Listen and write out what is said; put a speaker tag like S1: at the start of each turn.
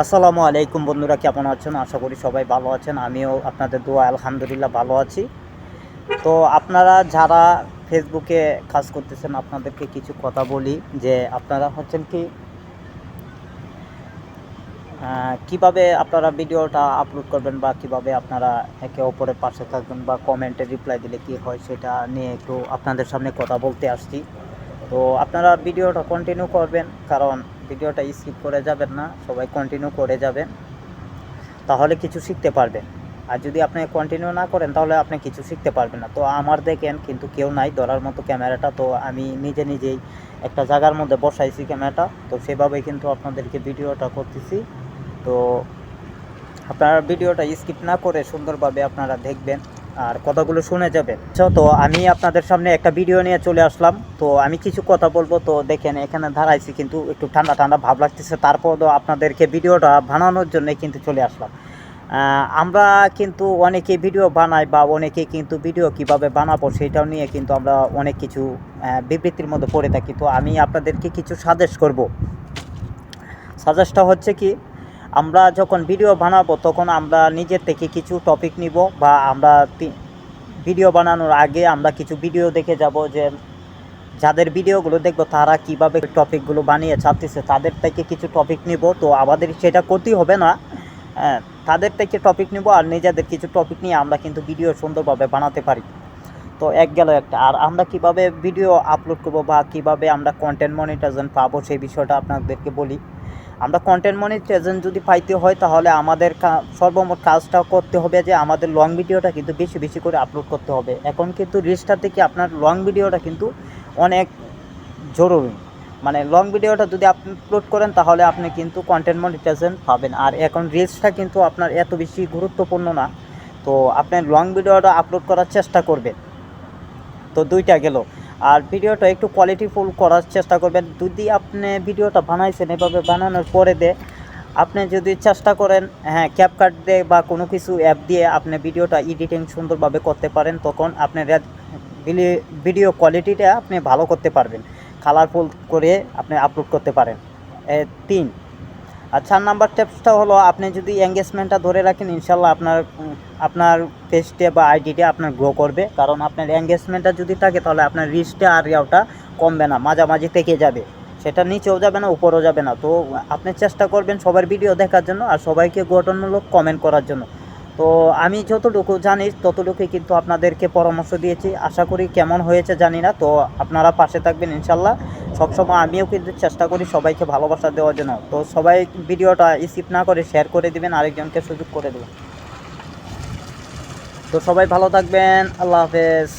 S1: আসসালামু আলাইকুম বন্ধুরা, কেমন আছেন? আশা করি সবাই ভালো আছেন। আমিও আপনাদের দোয়া আলহামদুলিল্লাহ ভালো আছি। তো আপনারা যারা ফেসবুকে কাজ করতেছেন আপনাদেরকে কিছু কথা বলি যে আপনারা হচ্ছেন কি কিভাবে আপনারা ভিডিওটা আপলোড করবেন বা কিভাবে আপনারা একে অপরের পাশে থাকবেন বা কমেন্টে রিপ্লাই দিলে কি হয় সেটা নিয়ে একটু আপনাদের সামনে কথা বলতে আসছি। তো আপনারা ভিডিওটা কন্টিনিউ করবেন, কারণ ভিডিওটা স্কিপ করে যাবেন না, সবাই কন্টিনিউ করে যাবেন, তাহলে কিছু শিখতে পারবেন। আর যদি আপনি কন্টিনিউ না করেন তাহলে আপনি কিছু শিখতে পারবেন না। তো আমার দেখেন কিন্তু কেউ নাই ধরার মতো ক্যামেরাটা, তো আমি নিজেই একটা জায়গার মধ্যে বসাইছি ক্যামেরাটা, তো সেভাবেই কিন্তু আপনাদেরকে ভিডিওটা করতেছি। তো আপনারা ভিডিওটা স্কিপ না করে সুন্দরভাবে আপনারা দেখবেন আর কথাগুলো শুনে যাবেন। তো আমি আপনাদের সামনে একটা ভিডিও নিয়ে চলে আসলাম। তো আমি কিছু কথা বলবো, তো দেখেন এখানে দাঁড়াইছি কিন্তু একটু ঠান্ডা ঠান্ডা ভাব লাগতেছে, তারপরও আপনাদেরকে ভিডিওটা বানানোর জন্য কিন্তু চলে আসলাম। আমরা কিন্তু অনেকে ভিডিও বানাই বা অনেকে কিন্তু ভিডিও কিভাবে বানাবো সেটাও নিয়ে কিন্তু আমরা অনেক কিছু বিবৃতির মধ্যে পড়ে থাকি। তো আমি আপনাদেরকে কিছু সাজেস্ট করব। সাজেস্টটা হচ্ছে কি, আমরা যখন ভিডিও বানাবো তখন আমরা নিজের থেকে কিছু টপিক নিব, বা আমরা ভিডিও বানানোর আগে আমরা কিছু ভিডিও দেখে যাব যে যাদের ভিডিওগুলো দেখবো তারা কিভাবে টপিকগুলো বানিয়ে ছাড়তেছে, তাদের থেকে কিছু টপিক নিব। তো আমাদের সেটা করতেই হবে না, হ্যাঁ, তাদের থেকে টপিক নিব আর নিজেদের কিছু টপিক নিয়ে আমরা কিন্তু ভিডিও সুন্দরভাবে বানাতে পারি। তো এক গেল একটা। আর আমরা কিভাবে ভিডিও আপলোড করব বা কিভাবে আমরা কন্টেন্ট মনিটাইজেশন পাবো সেই বিষয়টা আপনাদেরকে বলি। আমরা কন্টেন্ট মনিটাইজেশন যদি পাইতে হয় তাহলে আমাদের সর্বমোট কাজটা করতে হবে যে আমাদের লং ভিডিওটা কিন্তু বেশি বেশি করে আপলোড করতে হবে। এখন কিন্তু রিলসটা থেকে আপনার লং ভিডিওটা কিন্তু অনেক জরুরি। মানে লং ভিডিওটা যদি আপলোড করেন তাহলে আপনি কিন্তু কন্টেন্ট মনিটাইজেশন পাবেন। আর এখন রিলসটা কিন্তু আপনার এত বেশি গুরুত্বপূর্ণ না, তো আপনি লং ভিডিওটা আপলোড করার চেষ্টা করবেন। তো দুইটা গেল। আর ভিডিওটা একটু কোয়ালিটিফুল করার চেষ্টা করবেন। যদি আপনি ভিডিওটা বানাইছেন এভাবে বানানোর পরে আপনি যদি চেষ্টা করেন, হ্যাঁ, ক্যাপকাট দিয়ে বা কোনো কিছু অ্যাপ দিয়ে আপনি ভিডিওটা এডিটিং সুন্দরভাবে করতে পারেন, তখন আপনি ভিডিও কোয়ালিটিটা আপনি ভালো করতে পারবেন, কালারফুল করে আপনি আপলোড করতে পারেন। 3 আর 4 নাম্বার টিপসটা হলো, আপনি যদি এঙ্গেজমেন্টটা ধরে রাখেন ইনশাল্লাহ আপনার পেজটা বা আইডিটা আপনার গ্রো করবে। কারণ আপনার এঙ্গেজমেন্টটা যদি থাকে তাহলে আপনার রিচটা আর ইয়াওটা কমবে না, মাঝামাঝি থেকে যাবে, সেটা নিচেও যাবে না উপরেও যাবে না। তো আপনি চেষ্টা করবেন সবার ভিডিও দেখার জন্য আর সবাইকে গঠনমূলক কমেন্ট করার জন্য। তো আমি যতটুকু জানি ততটুকুই কিন্তু আপনাদেরকে পরামর্শ দিয়েছি। আশা করি কেমন হয়েছে জানি না। তো আপনারা পাশে থাকবেন ইনশাল্লাহ। সবসময় আমিও কিন্তু চেষ্টা করি সবাইকে ভালোবাসা দেওয়ার জন্য। তো সবাই ভিডিওটা স্কিপ না করে শেয়ার করে দিবেন, আরেকজনকে সুযোগ করে দেবেন। তো সবাই ভালো থাকবেন, আল্লাহ হাফেজ।